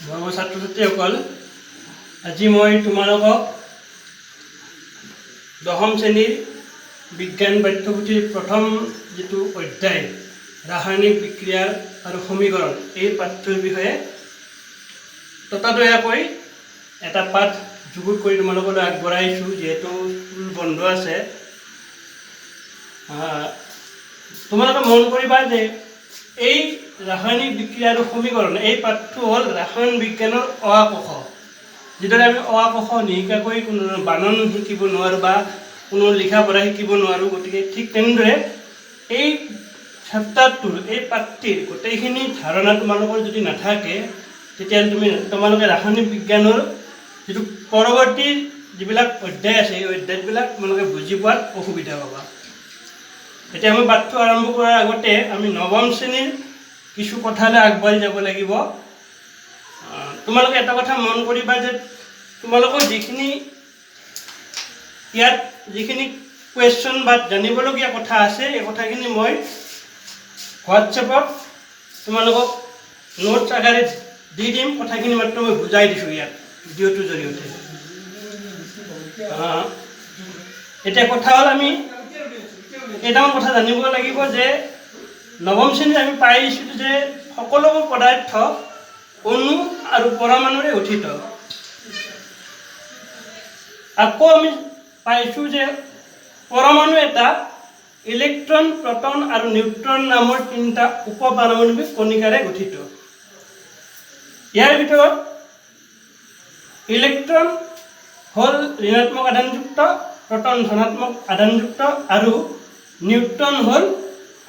মৰমৰ ছাত্ৰ ছাত্ৰীসকল, আজি মই তোমালোকক দশম শ্ৰেণীৰ বিজ্ঞান পাঠ্যপুথিৰ প্ৰথম যিটো অধ্যায় ৰাসায়নিক বিক্ৰিয়া আৰু সমীকৰণ এই পাঠটোৰ বিষয়ে ততাতৈয়াকৈ এটা পাঠ যুগুত কৰি তোমালোকলৈ আগবঢ়াইছোঁ। যিহেতু স্কুল বন্ধ আছে, তোমালোকে মন কৰিবা যে এই ৰাসায়নিক বিক্ৰিয়া আৰু সমীকৰণ এই পাঠটো হ'ল ৰসায়ন বিজ্ঞানৰ অ আ ক খ। যিদৰে আমি অ আ ক খ নিশিকাকৈ কোনো বানান শিকিব নোৱাৰোঁ বা কোনো লিখা পঢ়া শিকিব নোৱাৰোঁ, গতিকে ঠিক তেনেদৰে এই চেপ্টাৰটোৰ এই পাঠটিৰ গোটেইখিনি ধাৰণা তোমালোকৰ যদি নাথাকে, তেতিয়াহ'লে তোমালোকে ৰাসায়নিক বিজ্ঞানৰ যিটো পৰৱৰ্তী যিবিলাক অধ্যায় আছে এই অধ্যায়বিলাক তোমালোকে বুজি পোৱাত অসুবিধা পাবা। এতিয়া আমি পাঠটো আৰম্ভ কৰাৰ আগতে আমি নৱম শ্ৰেণীৰ কিছু কথালৈ আগবাঢ়ি যাব লাগিব। তোমালোকে এটা কথা মন কৰিবা যে তোমালোকৰ ইয়াত যিখিনি কুৱেশ্যন বা জানিবলগীয়া কথা আছে, এই কথাখিনি মই হোৱাটছএপত তোমালোকক নোটছ আকাৰে দি দিম। কথাখিনি মাত্ৰ মই বুজাই দিছোঁ ইয়াত ভিডিঅ'টোৰ জৰিয়তে। এতিয়া কথা হ'ল আমি কেইটামান কথা জানিব লাগিব যে নৱম শ্ৰেণীত আমি পাই আহিছিলোঁ যে সকলোবোৰ পদাৰ্থ অণু আৰু পৰমাণুৰে গঠিত। আকৌ আমি পাইছোঁ যে পৰমাণু এটা ইলেক্ট্ৰন, প্ৰটন আৰু নিউট্ৰন নামৰ তিনিটা উপপাৰমাণৱিক কণিকাৰে গঠিত। ইয়াৰ ভিতৰত ইলেক্ট্ৰন হ'ল ঋণাত্মক আধানযুক্ত, প্ৰটন ধনাত্মক আধানযুক্ত আৰু নিউট্ৰন হ'ল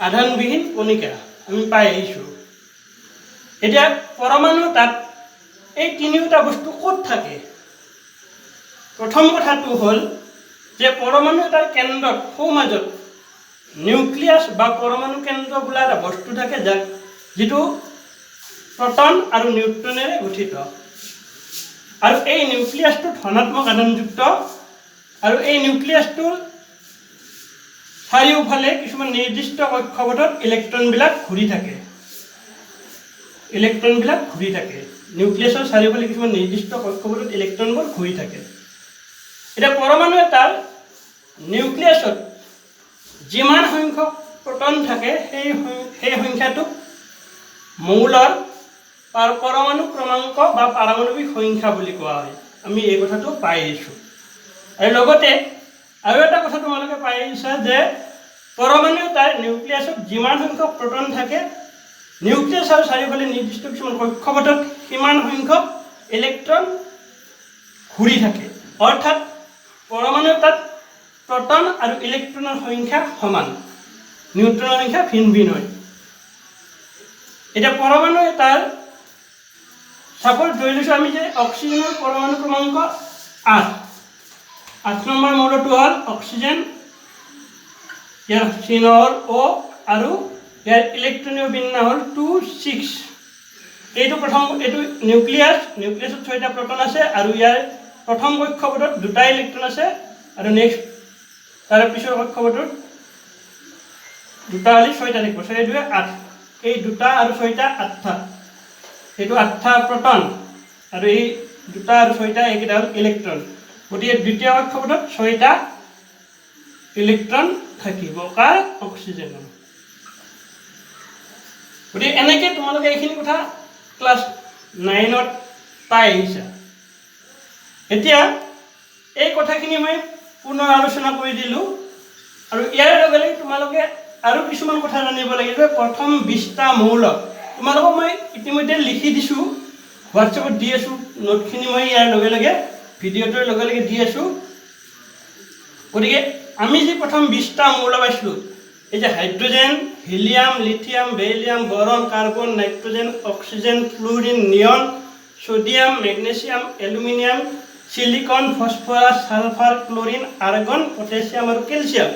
আধানবিহীন কণিকা আমি পাই আহিছোঁ। এতিয়া পৰমাণু তাত এই তিনিওটা বস্তু ক'ত থাকে? প্ৰথম কথাটো হ'ল যে পৰমাণু এটাৰ কেন্দ্ৰত সোঁমাজত নিউক্লিয়াছ বা পৰমাণু কেন্দ্ৰ বোলা এটা বস্তু থাকে, যিটো প্ৰটন আৰু নিউট্ৰনেৰে গঠিত। আৰু এই নিউক্লিয়াছটো ধনাত্মক আধানযুক্ত আৰু এই নিউক্লিয়াছটোৰ চাৰিওফালে কিছুমান নিৰ্দিষ্ট কক্ষপথত ইলেক্ট্ৰনবিলাক ঘূৰি থাকে। নিউক্লিয়াছৰ চাৰিওফালে কিছুমান নিৰ্দিষ্ট কক্ষপথত ইলেক্ট্ৰনবোৰ ঘূৰি থাকে। এতিয়া পৰমাণু এটাৰ নিউক্লিয়াছত যিমান সংখ্যক প্ৰটন থাকে সেই সংখ্যাটোক মৌলৰ পৰমাণু ক্ৰমাংক বা পাৰমাণৱিক সংখ্যা বুলি কোৱা হয়। আমি এই কথাটো পাই আহিছোঁ। আৰু লগতে আৰু এটা কথা তোমালোকে পাই আহিছা যে পৰমাণু এটাৰ নিউক্লিয়াছত যিমান সংখ্যক প্ৰটন থাকে, নিউক্লিয়াছৰ চাৰিওফালে নিৰ্দিষ্ট কিছুমান কক্ষপথত সিমান সংখ্যক ইলেক্ট্ৰন ঘূৰি থাকে। অৰ্থাৎ পৰমাণু এটাত প্ৰটন আৰু ইলেক্ট্ৰনৰ সংখ্যা সমান, নিউট্ৰনৰ সংখ্যা ভিন ভিন হয়। এতিয়া পৰমাণু এটাৰ চাপোজ ধৰি লৈছোঁ আমি যে অক্সিজেনৰ পৰমাণু ক্ৰমাংক 8 নম্বৰ মৌলটো হ'ল অক্সিজেন, ইয়াৰ চিহ্ন হ'ল অ আৰু ইয়াৰ ইলেক্ট্ৰনীয় বিন্যাস হ'ল 2,6। এইটো নিউক্লিয়াছত 6টা প্ৰটন আছে আৰু ইয়াৰ প্ৰথম কক্ষপথত 2টা ইলেক্ট্ৰন আছে আৰু নেক্সট তাৰ পিছৰ কক্ষপথত 2টা হ'লে 6টা থাকিব। 6 2 8, এই 2টা আৰু 6টা 8টা, এইটো 8টা প্ৰটন আৰু এই 2টা আৰু 6টা এইকেইটা হ'ল ইলেক্ট্ৰন। গতিকে দ্বিতীয় কক্ষপথত 6টা ইলেক্ট্ৰন থাকিব কাৰ? অক্সিজেনৰ। গতিকে এনেকৈ তোমালোকে এইখিনি কথা ক্লাছ 9ত পাই আহিছা। এতিয়া এই কথাখিনি মই পুনৰ আলোচনা কৰি দিলোঁ আৰু ইয়াৰ লগে লগে তোমালোকে আৰু কিছুমান কথা জানিব লাগিব। প্ৰথম 20টা মৌল তোমালোকক মই ইতিমধ্যে লিখি দিছোঁ, হোৱাটছএপত দি আছোঁ। নোটখিনি মই ইয়াৰ লগে লগে ভিডিঅ'টোৰ লগে লগে দি আছোঁ। গতিকে আমি যি প্ৰথম 20টা মৌল পাইছিলোঁ, এই যে hydrogen, helium, lithium, beryllium, boron, carbon, nitrogen, oxygen, fluorine, neon, sodium, magnesium, aluminium, silicon, phosphorus, sulphur, chlorine, argon, potassium আৰু কেলছিয়াম,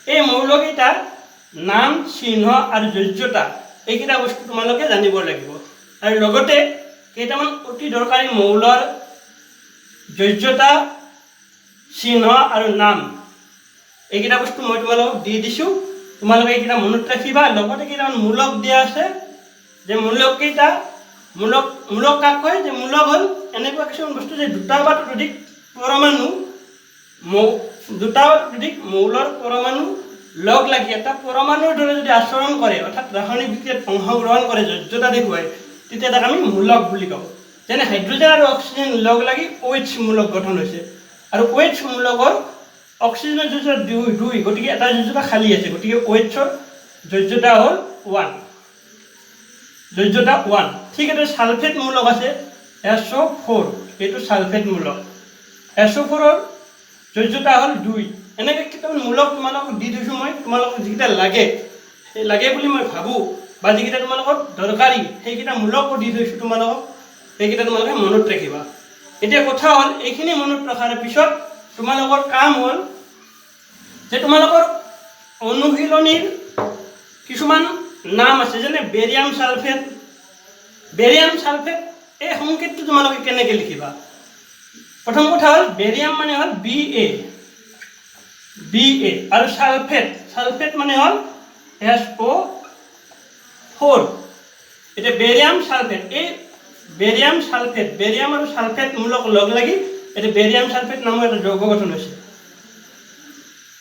এই মৌলকেইটাৰ নাম, চিহ্ন আৰু যোজ্যতা এইকেইটা বস্তু তোমালোকে জানিব লাগিব। আৰু লগতে কেইটামান অতি দৰকাৰী মৌলৰ যোজ্যতা, চিহ্ন আৰু নাম এইকেইটা বস্তু মই তোমালোকক দি দিছোঁ। তোমালোকে এইকেইটা মনত ৰাখিবা। লগতে কেইটামান মূলক দিয়া আছে, যে মূলককেইটা মূলক কাক কয় যে মূলক হ'ল এনেকুৱা কিছুমান বস্তু যে দুটা বা ততোধিক পৰমাণু মৌলৰ পৰমাণু লগ লাগি এটা পৰমাণুৰ দৰে যদি আচৰণ কৰে অৰ্থাৎ ৰাসায়নিক বিক্ৰিয়াত অংশগ্ৰহণ কৰে জড়িততা দেখুৱায় তেতিয়া তাক আমি মূলক বুলি কওঁ যেনে হাইড্ৰজেন আৰু অক্সিজেন লগ লাগি OH মূলক গঠন হৈছে আৰু OH মূলকৰ অক্সিজেনৰ যোজতা 2 গতিকে এটা যোজতা খালী আছে গতিকে OH-ৰ যোজ্যতা হ'ল 1 ঠিক আছে সালফেট মূলক আছে SO4 এইটো সালফেট মূলক SO4-ৰ যোজ্যতা হ'ল 2 এনেকৈ কেইটামান মূলক তোমালোকক দি দিছোঁ মই তোমালোকক যিকেইটা লাগে বুলি মই ভাবোঁ বা যিকেইটা তোমালোকৰ দৰকাৰী সেইকেইটা মূলকো দি থৈছোঁ তোমালোকক সেইকেইটা তোমালোকে মনত ৰাখিবা এতিয়া কথা হ'ল এইখিনি মনত ৰখাৰ পিছত তোমালোকৰ কাম হ'ল যে তোমালোকৰ অনুশীলনীৰ কিছুমান নাম আছে যেনে বেৰিয়াম সালফেট এই সংকেতটো তোমালোকে কেনেকৈ লিখিবা প্ৰথম কথা হ'ল বেৰিয়াম মানে হ'ল BA আৰু সালফেট মানে হ'ল SO4 এতিয়া বেৰিয়াম আৰু সালফেট মূলক লগ লাগি এটা বেৰিয়াম সালফেট নামৰ এটা যৌগ গঠন হৈছে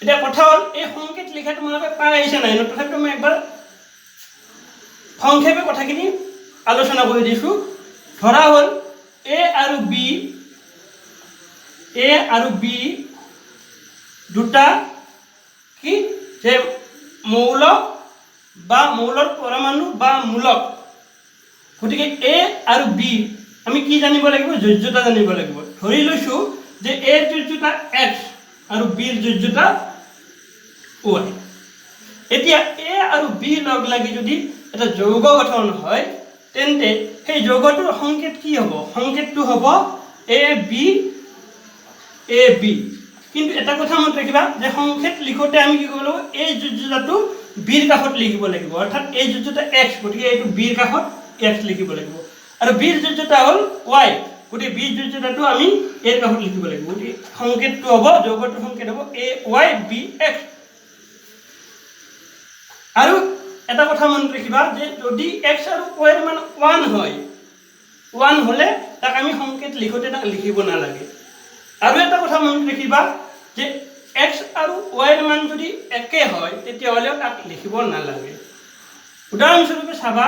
এতিয়া কথা হ'ল এই সংকেত লিখা তোমালোকে পাই আহিছে নাই তথাপিতো মই একবাৰ সংক্ষেপে কথাখিনি আলোচনা কৰি দিছোঁ ধৰা হ'ল A আৰু B দুটা কি যে মৌল বা মৌলৰ পৰমাণু বা মূলক গতিকে A আৰু B আমি কি জানিব লাগিব যোজ্যতা জানিব লাগিব ধৰি লৈছোঁ যে A ৰ যোজ্যতা X আৰু B ৰ যোজ্যতা Y এতিয়া A আৰু B লগ লাগি যদি এটা যৌগ গঠন হয় তেন্তে সেই যৌগটোৰ সংকেত কি হ'ব সংকেতটো হ'ব AB কিন্তু এটা কথা মনত ৰাখিবা যে সংকেত লিখোঁতে আমি কি কৰিব লাগিব এই যোজ্যতাটো B ৰ কাষত লিখিব লাগিব অৰ্থাৎ এই যোজ্যতা X গতিকে এইটো B ৰ কাষত X লিখিব লাগিব আৰু B ৰ যোজ্যতা হ'ল Y গতিকে B ৰ যোজ্যতাটো আমি A ৰ কাষত লিখিব লাগিব গতিকে সংকেতটো হ'ব যৌগটোৰ সংকেত হ'ব AYBX আৰু এটা কথা মনত ৰাখিবা যে যদি X আৰু Y ৰ মান 1 হয় 1 হ'লে তাক আমি সংকেত লিখোঁতে তাক লিখিব নালাগে আৰু এটা কথা মনত ৰাখিবা যে X আৰু Y ৰ মান যদি একে হয় তেতিয়াহ'লেও তাক লিখিব নালাগে উদাহৰণস্বৰূপে চাবা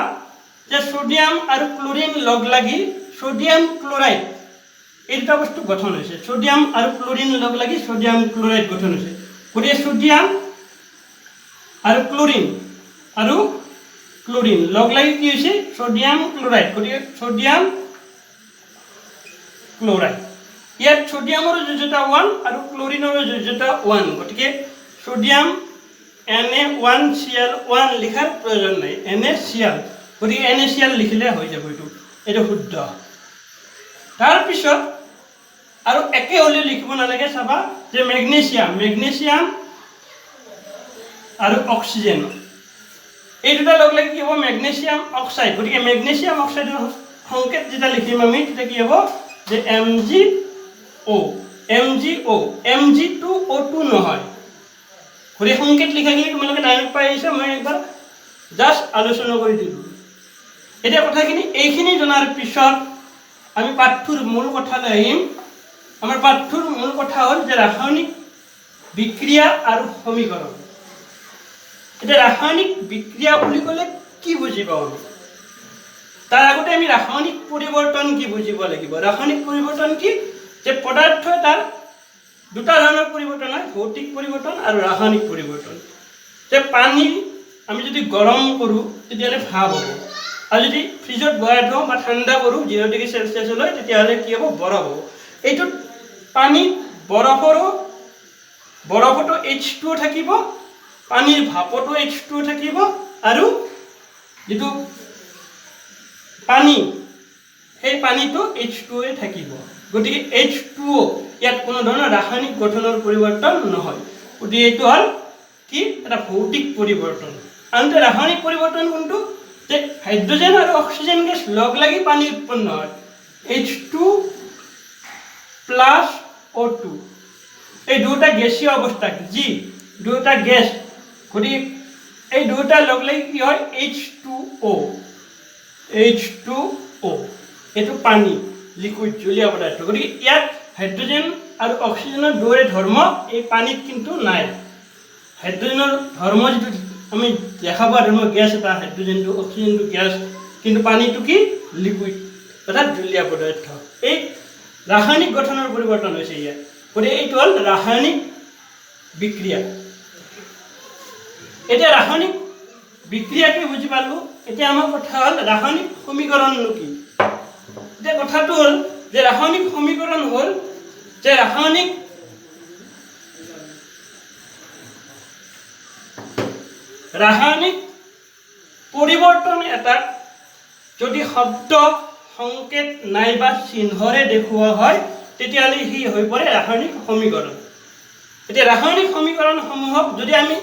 যে সোডিয়াম আৰু ক্লোৰিন লগ লাগি সোডিয়াম ক্লোৰাইড এই দুটা বস্তু গঠন হৈছে সোডিয়াম আৰু ক্লোৰিন লগ লাগি সোডিয়াম ক্লোৰাইড গঠন হৈছে গতিকে সোডিয়াম আৰু ক্লোৰিন লগ লাগি কি হৈছে সোডিয়াম ক্লোৰাইড গতিকে সোডিয়াম ক্লোৰাইড ইয়াত সোডিয়ামৰ যোজ্যতা 1 আৰু ক্লোৰিনৰ যোজ্যতা 1 গতিকে সোডিয়াম Na1Cl1 লিখাৰ প্ৰয়োজন নাই NaCl গতিকে NaCl লিখিলে হৈ যাব এইটো শুদ্ধ তাৰপিছত আৰু একে হ'লে লিখিব নালাগে চাবা যে মেগনেছিয়াম আৰু অক্সিজেন এই দুটা লগ লাগি কি হ'ব মেগনেছিয়াম অক্সাইড গতিকে মেগনেছিয়াম অক্সাইডৰ সংকেত যেতিয়া লিখিম আমি তেতিয়া কি হ'ব যে MgO2 নহয় গতিকে সংকেত লিখাখিনি তোমালোকে ডাইৰেক্ট পাই আহিছা মই একবাৰ জাষ্ট আলোচনা কৰি দিলোঁ এতিয়া কথাখিনি এইখিনি জনাৰ পিছত আমি পাঠটোৰ মূল কথালৈ আহিম আমাৰ পাঠটোৰ মূল কথা হ'ল যে ৰাসায়নিক বিক্ৰিয়া আৰু সমীকৰণ এতিয়া ৰাসায়নিক বিক্ৰিয়া বুলি ক'লে কি বুজি পাওঁ আমি তাৰ আগতে আমি ৰাসায়নিক পৰিৱৰ্তন কি বুজিব লাগিব ৰাসায়নিক পৰিৱৰ্তন কি যে পদাৰ্থ এটাৰ দুটা ধৰণৰ পৰিৱৰ্তন হয় ভৌতিক পৰিৱৰ্তন আৰু ৰাসায়নিক পৰিৱৰ্তন যে পানী আমি যদি গৰম কৰোঁ তেতিয়াহ'লে ভাপ হ'ব আৰু যদি ফ্ৰিজত ভৰাই থওঁ বা ঠাণ্ডা কৰোঁ 0 ডিগ্ৰী চেলচিয়াছলৈ তেতিয়াহ'লে কি হ'ব বৰফ হ'ব এইটোত পানী বৰফতো H2O থাকিব পানীৰ ভাপতো H2O থাকিব আৰু যিটো পানী সেই পানীটো H2O থাকিব গতিকে H2O ইয়াত কোনো ধৰণৰ ৰাসায়নিক গঠনৰ পৰিৱৰ্তন নহয় গতিকে এইটো হ'ল কি এটা ভৌতিক পৰিৱৰ্তন আনহাতে ৰাসায়নিক পৰিৱৰ্তন কোনটো যে হাইড্ৰজেন আৰু অক্সিজেন গেছ লগ লাগি পানী উৎপন্ন হয় H2 প্লাছ O2 এই দুটা গেছীয় অৱস্থা যি দুটা গেছ গতিকে এই দুটা লগ লাগি কি হয় H2O H2O এইটো পানী লিকুইড জলীয় পদাৰ্থ গতিকে ইয়াত হাইড্ৰোজেন আৰু অক্সিজেনৰ দৰে ধৰ্ম এই পানীত কিন্তু নাই হাইড্ৰোজেনৰ ধৰ্ম যেটো আমি দেখা পোৱা ধৰ্ম গ্যাস এটা হাইড্ৰোজেনটো অক্সিজেনটো গ্যাস কিন্তু পানীটো কি লিকুইড অৰ্থাৎ জলীয় পদাৰ্থ এই ৰাসায়নিক গঠনৰ পৰিৱৰ্তন হৈছে ইয়াত গতিকে এইটো হ'ল ৰাসায়নিক বিক্ৰিয়া এটা ৰাসায়নিক বিক্রিয়াকে বুঝি পালো এতিয়া আমার কথা হল রাসায়নিক সমীকরণ কি যে কথাটো হল যে রাসায়নিক সমীকরণ হল যে রাসায়নিক পরিবর্তন এটা যদি শব্দ সংকেত নাইবা চিহ্নৰে দেখুওৱা হয় তেতিয়ালে হি হৈ পৰে ৰাসায়নিক সমীকৰণ এতিয়া ৰাসায়নিক সমীকৰণ সমূহক যদি আমি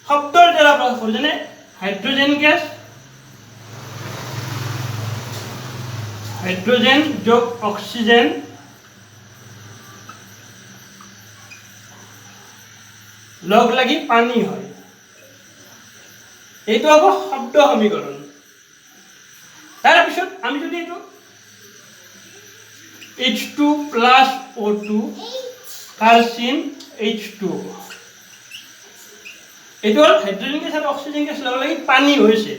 শব্দৰ দ্বাৰা প্ৰকাশ কৰো যেনে हाइड्रोजन गैस हाइड्रोजन जो ऑक्सीजन लग लगी पानी है এইটো হ'ব শব্দ সমীকৰণ তাৰ পিছত আমি যদি এইটো H2 + O2 কালচিন H2 এইটো হল হাইড্ৰোজেন গেছ আৰু অক্সিজেন গেছ লগ লাগি পানী হৈছে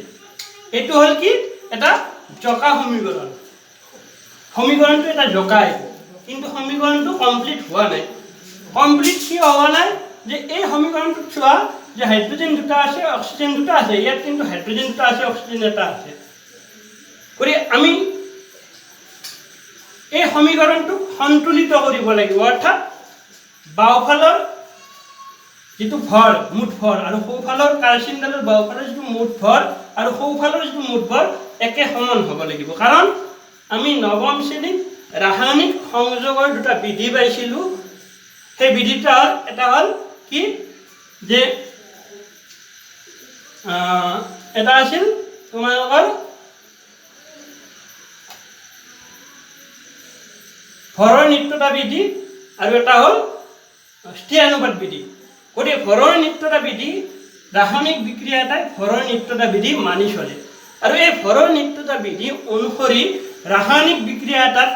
এইটো হল কি এটা জকা সমীকৰণ সমীকৰণটো এটা জকা কিন্তু সমীকৰণটো কমপ্লিট হোৱা নাই কমপ্লিট কি হোৱা নাই যে এই সমীকৰণটো চোৱা যে হাইড্ৰোজেন দুটা আছে অক্সিজেন দুটা আছে ইয়াত কিন্তু হাইড্ৰোজেন দুটা আছে অক্সিজেন এটা আছে কৰি আমি এই সমীকৰণটো সন্তুলিত কৰিব লাগিব অৰ্থাৎ বাওফালৰ যেটো ভৰ মুঠ ভৰ আৰু সোঁফালৰ কালচিনডালৰ বাওফালৰ যেটো মুঠ ভৰ আৰু সোঁফালৰ যেটো মুঠ ভৰ একে সমান হ'ব লাগিব কাৰণ আমি নৱম শ্ৰেণীত ৰাসায়নিক সংযোগৰ দুটা বিধি পাইছিলো সেই বিধিটা এটা হল কি যে এটা আছিল তোমালোকৰ ভৰৰ নিত্যতা বিধি আৰু এটা হল স্থিৰানুপাত বিধি গতিকে ভৰৰ নিত্যতা বিধি ৰাসায়নিক বিক্ৰিয়া এটাই ভৰৰ নিত্যতা বিধি মানি চলে আৰু এই ভৰৰ নিত্যতা বিধি অনুসৰি ৰাসায়নিক বিক্ৰিয়া এটাত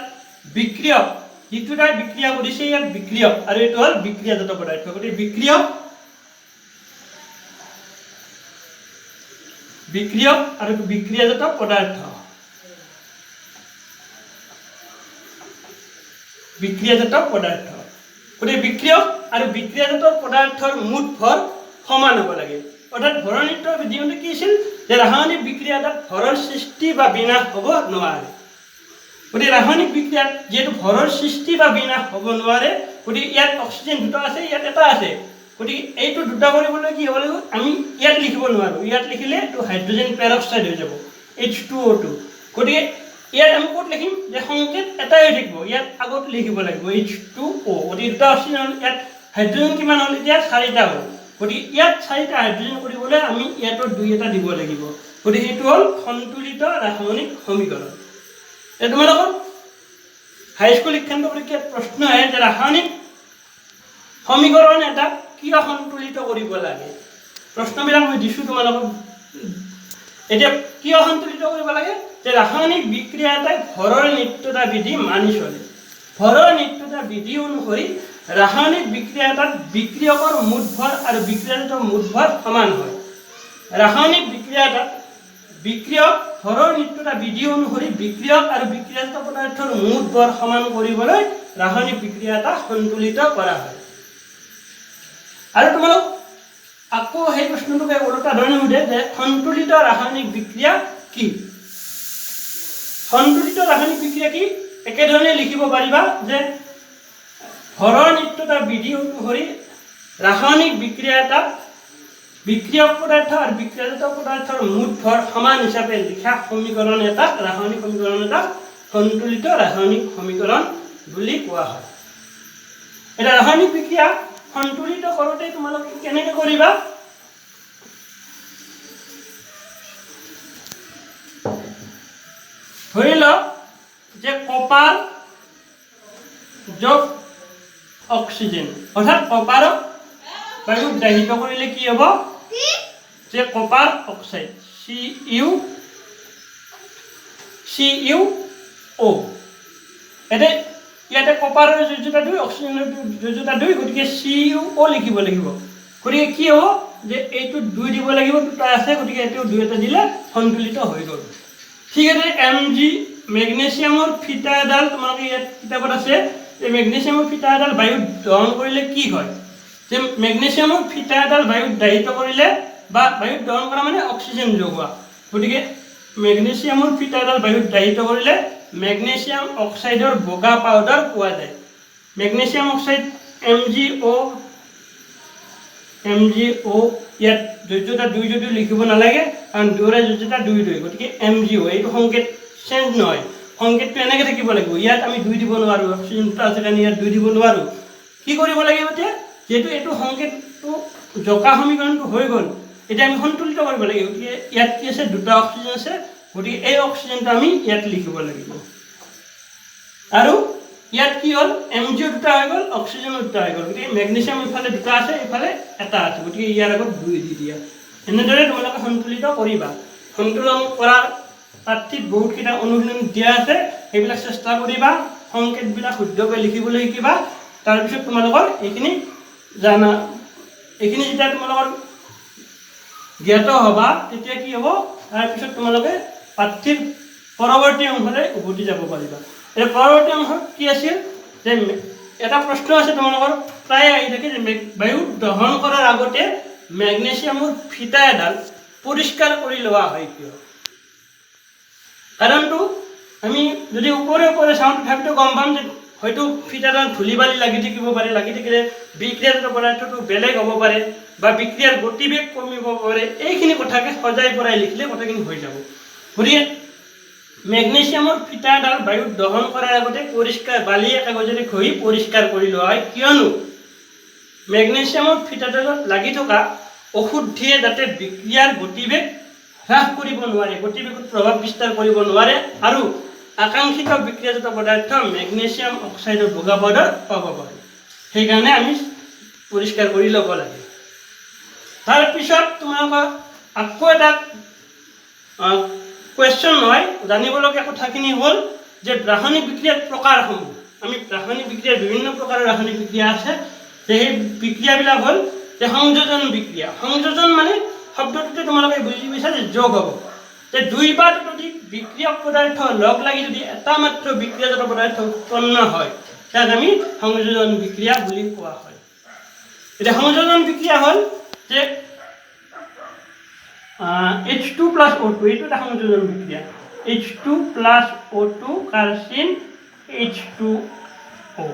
বিক্ৰিয়ক যিটোটা বিক্ৰিয়া কৰিছে ইয়াত বিক্ৰিয়ক আৰু এইটো হল বিক্ৰিয়াজাত পদাৰ্থ গতিকে বিক্ৰিয়ক আৰু বিক্ৰিয়াজাত পদাৰ্থ বিক্ৰিয়াজাত পদাৰ্থ গতিকে বিক্ৰিয়ক আৰু বিক্ৰিয়াজাত পদাৰ্থৰ মুঠ ভৰ সমান হ'ব লাগে অৰ্থাৎ ভৰৰ নিত্যতা বিধি মানে কি আছিল যে ৰাসায়নিক বিক্ৰিয়া এটাত ভৰৰ সৃষ্টি বা বিনাশ হ'ব নোৱাৰে গতিকে ৰাসায়নিক বিক্ৰিয়াত যেটো ভৰৰ সৃষ্টি বা বিনাশ হ'ব নোৱাৰে গতিকে ইয়াত অক্সিজেন দুটা আছে ইয়াত এটা আছে গতিকে এইটো দুটা কৰিবলৈ কি হ'ব লাগিব আমি ইয়াত লিখিব নোৱাৰো ইয়াত লিখিলে তো হাইড্ৰোজেন পেৰক্সাইড হৈ যাব H2O2 গতিকে ইয়াত আমি ক'ত লিখিম যে সংকেত এটাই হৈ থাকিব ইয়াত আগত লিখিব লাগিব H2O গতিকে দুটা অক্সিজেন ইয়াত হাইড্ৰোজেন কিমান হ'ল এতিয়া 4টা হ'ল গতিকে ইয়াত 4টা হাইড্ৰোজেন কৰিবলৈ আমি ইয়াত 2 এটা দিব লাগিব গতিকে এইটো হ'ল সন্তুলিত ৰাসায়নিক সমীকৰণ এই তোমালোকৰ হাইস্কুল শিক্ষান্ত পৰীক্ষাত প্ৰশ্ন আহে যে ৰাসায়নিক সমীকৰণ এটা কিয় সন্তুলিত কৰিব লাগে প্ৰশ্নবিলাক মই দিছো তোমালোকক এতিয়া কিয় সন্তুলিত কৰিব লাগে যে ৰাসায়নিক বিক্ৰিয়া এটাই ভৰৰ নিত্যতা বিধি মানি চলে ভৰৰ নিত্যতা বিধি অনুসৰি ৰাসায়নিক বিক্ৰিয়া এটাত বিক্ৰিয়কৰ মুঠ ভৰ আৰু বিক্ৰিয়াজাত মুঠ ভৰ সমান হয় ৰাসায়নিক বিক্ৰিয়া এটাত বিক্ৰিয়ক ভৰৰ নিত্যতা বিধি অনুসৰি বিক্ৰিয়ক আৰু বিক্ৰিয়াজাত পদাৰ্থৰ মুঠ ভৰ সমান কৰিবলৈ ৰাসায়নিক বিক্ৰিয়া এটা সন্তুলিত কৰা হয় আৰু তোমালোক আকৌ সেই প্ৰশ্নটোকে ওলোটা ধৰণে সুধে যে সন্তুলিত ৰাসায়নিক বিক্ৰিয়া কি সন্তুলিত ৰাসায়নিক বিক্ৰিয়া কি একেধৰণে লিখিব পাৰিবা যে ভৰৰ নিত্যতা বিধি অনুসৰি ৰাসায়নিক বিক্ৰিয়া এটা বিক্ৰিয়ক পদাৰ্থ আৰু বিক্ৰিয়াজাত পদাৰ্থৰ মুঠ ভৰ সমান হিচাপে লিখা সমীকৰণ এটা ৰাসায়নিক সমীকৰণ এটা সন্তুলিত ৰাসায়নিক সমীকৰণ বুলি কোৱা হয় এটা ৰাসায়নিক বিক্ৰিয়া সন্তুলিত কৰোঁতে তোমালোকে কেনেকৈ কৰিবা ধৰি লও যে কপাৰ যোগ অক্সিজেন অৰ্থাৎ কপাৰক বায়ুত দাহিত কৰিলে কি হ'ব যে কপাৰ অক্সাইড CuO এতিয়া ইয়াতে কপাৰৰ যোজ্যতা 2 অক্সিজেনৰ যোজ্যতা 2 গতিকে CuO লিখিব লাগিব গতিকে কি হ'ব যে এইটো 2 দিব লাগিব দুটা আছে গতিকে এইটো 2 এটা দিলে সন্তুলিত হৈ গ'ল ঠিক আছে Mg মেগনেছিয়ামৰ ফিটা এডাল তোমালোকে ইয়াত কিতাপত আছে এই মেগনেছিয়ামৰ ফিটা এডাল বায়ুত দহন কৰিলে কি হয় যে মেগনেছিয়ামৰ ফিটা এডাল বায়ুত দাহিত কৰিলে বা বায়ুত দহন কৰা মানে অক্সিজেন যোগোৱা গতিকে মেগনেছিয়ামৰ ফিটা এডাল বায়ুত দাহিত কৰিলে মেগনেছিয়াম অক্সাইডৰ বগা পাউডাৰ পোৱা যায় মেগনেছিয়াম অক্সাইড MgO ইয়াত যোজ্যতা 2 যদিও লিখিব নালাগে কাৰণ 2ৰে যোজ্যতা 2 গতিকে MgO এইটো সংকেত চেঞ্জ নহয় সংকেতটো এনেকৈ থাকিব লাগিব ইয়াত আমি 2 দিব নোৱাৰো অক্সিজেনটো আছে কাৰণে ইয়াত 2 দিব নোৱাৰো কি কৰিব লাগিব এতিয়া যেহেতু এইটো সংকেতটো জকা সমীকৰণটো হৈ গ'ল এতিয়া আমি সন্তুলিত কৰিব লাগিব গতিকে ইয়াত কি আছে দুটা অক্সিজেন আছে গতিকে এই অক্সিজেনটো আমি ইয়াত লিখিব লাগিব আৰু ইয়াত কি হ'ল MgO দুটা হৈ গ'ল অক্সিজেন দুটা হৈ গ'ল গতিকে মেগনেছিয়াম ইফালে দুটা আছে ইফালে এটা আছে গতিকে ইয়াৰ আগত 2 দি দিয়া এনেদৰে তোমালোকে সন্তুলিত কৰিবা সন্তুলন কৰাৰ পাঠ্যত বহুতকেইটা অনুশীলন দিয়া আছে সেইবিলাক চেষ্টা কৰিবা সংকেতবিলাক শুদ্ধকৈ লিখিবলৈ শিকিবা তাৰপিছত তোমালোকৰ এইখিনি জানা এইখিনি যেতিয়া তোমালোকৰ জ্ঞাত হ'বা তেতিয়া কি হ'ব তাৰপিছত তোমালোকে পাঠ্যৰ পৰৱৰ্তী অংশলৈ উভতি যাব পাৰিবা এই পৰৱৰ্তী অংশত কি আছিল যে এটা প্ৰশ্ন আছে তোমালোকৰ প্ৰায় আহি থাকে যে বায়ু দহন কৰাৰ আগতে মেগনেছিয়ামৰ ফিটা এডাল পৰিষ্কাৰ কৰি লোৱা হয় কিয় কাৰণটো আমি যদি ওপৰে ওপৰে চাওঁ তথাপিতো গম পাম যে হয়তো ফিটাডাল ধূলি বালি লাগি থাকিব পাৰে লাগি থাকিলে বিক্ৰিয়াজাত পদাৰ্থটো বেলেগ হ'ব পাৰে বা বিক্ৰিয়াৰ গতিবেগ কমিব পাৰে এইখিনি কথাকে সজাই পৰাই লিখিলে কথাখিনি হৈ যাব গতিকে মেগনেছিয়ামৰ ফিটাডাল বায়ুত দহন কৰাৰ আগতে পৰিষ্কাৰ বালি কাগজেৰে ঘঁহি পৰিষ্কাৰ কৰি লোৱা হয় কিয়নো মেগনেছিয়ামৰ ফিটাডালত লাগি থকা অশুদ্ধিয়ে যাতে বিক্ৰিয়াৰ গতিবেগ হ্ৰাস কৰিব নোৱাৰে গতিবেগত প্ৰভাৱ বিস্তাৰ কৰিব নোৱাৰে আৰু আকাংক্ষিত বিক্ৰিয়াজাত পদাৰ্থ মেগনেছিয়াম অক্সাইডৰ বগা পাউডাৰ পাব পাৰে সেইকাৰণে আমি পৰিষ্কাৰ কৰি ল'ব লাগে তাৰপিছত তোমালোকৰ আকৌ এটা কুৱেশ্যন নহয় জানিবলগীয়া কথাখিনি হ'ল যে ৰাসায়নিক বিক্ৰিয়াৰ প্ৰকাৰসমূহ আমি ৰাসায়নিক বিক্ৰিয়াৰ বিভিন্ন প্ৰকাৰৰ ৰাসায়নিক বিক্ৰিয়া আছে সেই বিক্ৰিয়াবিলাক হ'ল যে সংযোজন বিক্ৰিয়া সংযোজন মানে শব্দটোতে তোমালোকে বুজি পাইছা যে যোগ হ'ব যে দুই বা ততোধিক বিক্ৰিয়ক পদাৰ্থ লগ লাগি যদি এটা মাত্ৰ বিক্ৰিয়াজাত পদাৰ্থ উৎপন্ন হয় তাক আমি সংযোজন বিক্ৰিয়া বুলি কোৱা হয় এতিয়া সংযোজন বিক্ৰিয়া হ'ল যে H2 plus O2 এইটো এটা সংযোজন বিক্ৰিয়া H2 plus O2 কাৰ্চিন H2O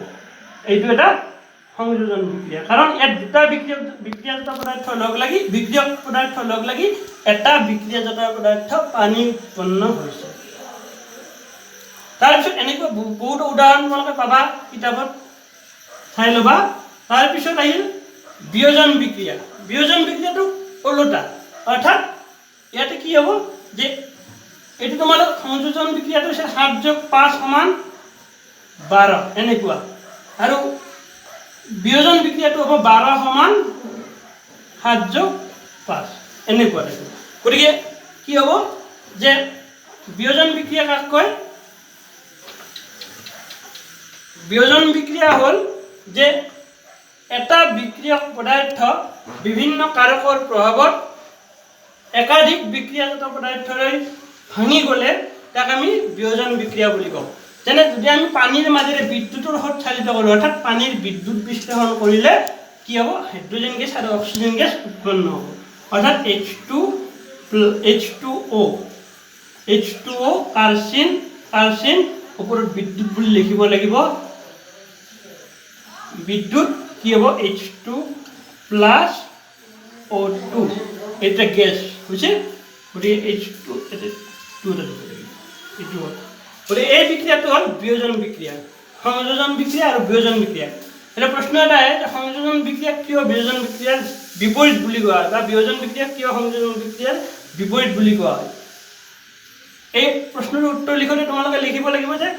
এইটো এটা সংযোজন বিক্ৰিয়া কাৰণ ইয়াত দুটা বিক্ৰিয়াজাত পদাৰ্থ লগ লাগি বিক্ৰিয়ক পদাৰ্থ লগ লাগি এটা বিক্ৰিয়াজাত পদাৰ্থ পানী উৎপন্ন হৈছে তাৰপিছত এনেকুৱা বহুত উদাহৰণ তোমালোকে পাবা কিতাপত চাই ল'বা তাৰপিছত আহিল বিয়োজন বিক্ৰিয়াটো ওলোটা অৰ্থাৎ ইয়াতে কি হ'ব যে এইটো তোমালোক সংযোজন বিক্ৰিয়াটো হৈছে 7 + 5 = 12 এনেকুৱা আৰু বিয়োজন বিক্ৰিয়াটো হ'ব 12 = 7 + 5 এনেকুৱা দেখো গতিকে কি হ'ব যে বিয়োজন বিক্ৰিয়া কাক কয় বিয়োজন বিক্ৰিয়া হ'ল যে এটা বিক্ৰিয়ক পদাৰ্থ বিভিন্ন কাৰকৰ প্ৰভাৱত একাধিক বিক্ৰিয়াজাত পদাৰ্থলৈ ভাঙি গ'লে তাক আমি বিয়োজন বিক্ৰিয়া বুলি কওঁ যেনে যদি আমি পানীৰ মাজেৰে বিদ্যুতৰ সৎ চালিত কৰোঁ অৰ্থাৎ পানীৰ বিদ্যুৎ বিশ্লেষণ কৰিলে কি হ'ব হাইড্ৰজেন গেছ আৰু অক্সিজেন গেছ উৎপন্ন হ'ব অৰ্থাৎ H2O কাৰ্চিন ওপৰত বিদ্যুৎ বুলি লিখিব লাগিব বিদ্যুৎ কি হ'ব H2 + O2 এটা গ্যাস বুঝছে গতিকে H2 এটা 2 এটা দিব লাগিব এইটো হ'ল গতিকে এই বিক্ৰিয়াটো হ'ল বিয়োজন বিক্ৰিয়া সংযোজন বিক্ৰিয়া আৰু বিয়োজন বিক্ৰিয়া এটা প্ৰশ্ন এটা আহে যে সংযোজন বিক্ৰিয়াক কিয় বিয়োজন বিক্ৰিয়াৰ বিপৰীত বুলি কোৱা হয় বা বিয়োজন বিক্ৰিয়াক কিয় সংযোজন বিক্ৰিয়াৰ বিপৰীত বুলি কোৱা হয় এই প্ৰশ্নৰ উত্তৰ লিখোঁতে তোমালোকে লিখিব লাগিব যে